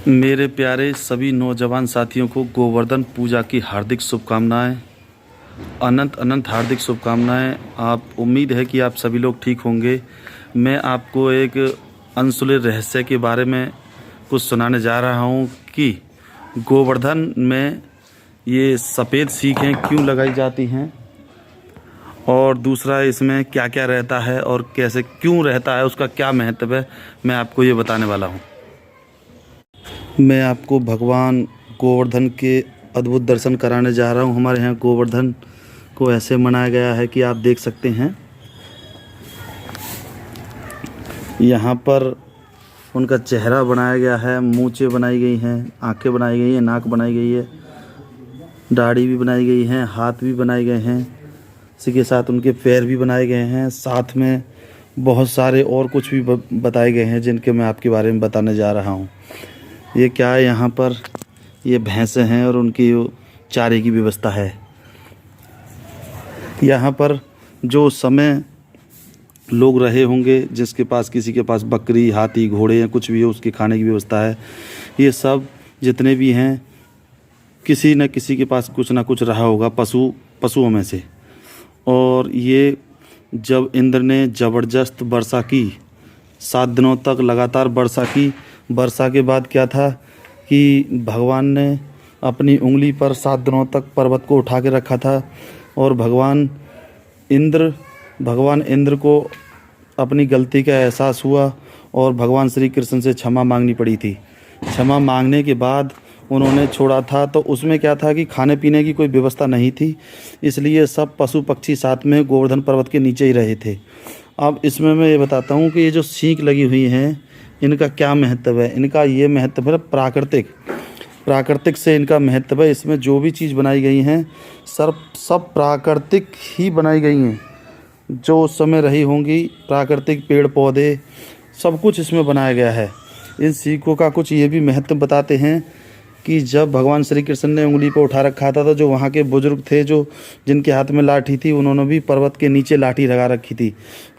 मेरे प्यारे सभी नौजवान साथियों को गोवर्धन पूजा की हार्दिक शुभकामनाएं, अनंत अनंत हार्दिक शुभकामनाएं। आप उम्मीद है कि आप सभी लोग ठीक होंगे। मैं आपको एक अनसुले रहस्य के बारे में कुछ सुनाने जा रहा हूं कि गोवर्धन में ये सफ़ेद सीखें क्यों लगाई जाती हैं और दूसरा इसमें क्या क्या रहता है और कैसे क्यों रहता है, उसका क्या महत्व है, मैं आपको ये बताने वाला हूँ। मैं आपको भगवान गोवर्धन के अद्भुत दर्शन कराने जा रहा हूँ। हमारे यहाँ गोवर्धन को ऐसे मनाया गया है कि आप देख सकते हैं, यहाँ पर उनका चेहरा बनाया गया है, मूंछें बनाई गई हैं, आंखें बनाई गई हैं, नाक बनाई गई है, दाढ़ी भी बनाई गई है, हाथ भी बनाए गए हैं, इसी के साथ उनके पैर भी बनाए गए हैं। साथ में बहुत सारे और कुछ भी बताए गए हैं जिनके मैं आपके बारे में बताने जा रहा हूँ। ये क्या है, यहाँ पर ये भैंसें हैं और उनकी चारे की व्यवस्था है। यहाँ पर जो समय लोग रहे होंगे, जिसके पास किसी के पास बकरी, हाथी, घोड़े या कुछ भी हो, उसके खाने की व्यवस्था है। ये सब जितने भी हैं, किसी न किसी के पास कुछ ना कुछ रहा होगा पशुओं में से। और ये जब इंद्र ने ज़बरदस्त वर्षा की, 7 दिनों तक लगातार वर्षा की, वर्षा के बाद क्या था कि भगवान ने अपनी उंगली पर 7 दिनों तक पर्वत को उठा के रखा था और भगवान इंद्र को अपनी गलती का एहसास हुआ और भगवान श्री कृष्ण से क्षमा मांगनी पड़ी थी। क्षमा मांगने के बाद उन्होंने छोड़ा था, तो उसमें क्या था कि खाने पीने की कोई व्यवस्था नहीं थी, इसलिए सब पशु पक्षी साथ में गोवर्धन पर्वत के नीचे ही रहे थे। अब इसमें मैं ये बताता हूँ कि ये जो सींग लगी हुई हैं, इनका क्या महत्व है। इनका ये महत्व है प्राकृतिक से इनका महत्व है। इसमें जो भी चीज़ बनाई गई हैं सब प्राकृतिक ही बनाई गई हैं, जो उस समय रही होंगी। प्राकृतिक पेड़ पौधे सब कुछ इसमें बनाया गया है। इन सीखों का कुछ ये भी महत्व बताते हैं कि जब भगवान श्री कृष्ण ने उंगली पर उठा रखा था, तो जो वहाँ के बुजुर्ग थे, जो जिनके हाथ में लाठी थी, उन्होंने भी पर्वत के नीचे लाठी लगा रखी थी।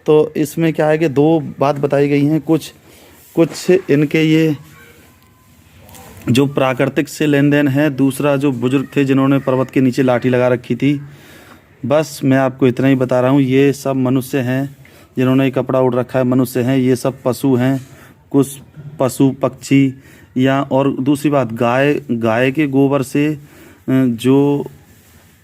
तो इसमें क्या है कि 2 बात बताई गई हैं। कुछ इनके ये जो प्राकृतिक से लेन देन है, दूसरा जो बुजुर्ग थे जिन्होंने पर्वत के नीचे लाठी लगा रखी थी। बस मैं आपको इतना ही बता रहा हूँ। ये सब मनुष्य हैं जिन्होंने कपड़ा उड़ रखा है, मनुष्य हैं। ये सब पशु हैं, कुछ पशु पक्षी। या और दूसरी बात, गाय के गोबर से जो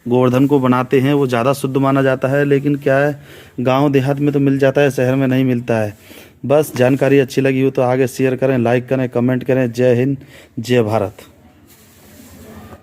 गोवर्धन को बनाते हैं वो ज़्यादा शुद्ध माना जाता है। लेकिन क्या है, गांव देहात में तो मिल जाता है, शहर में नहीं मिलता है। बस जानकारी अच्छी लगी हो तो आगे शेयर करें, लाइक करें, कमेंट करें। जय हिंद, जय भारत।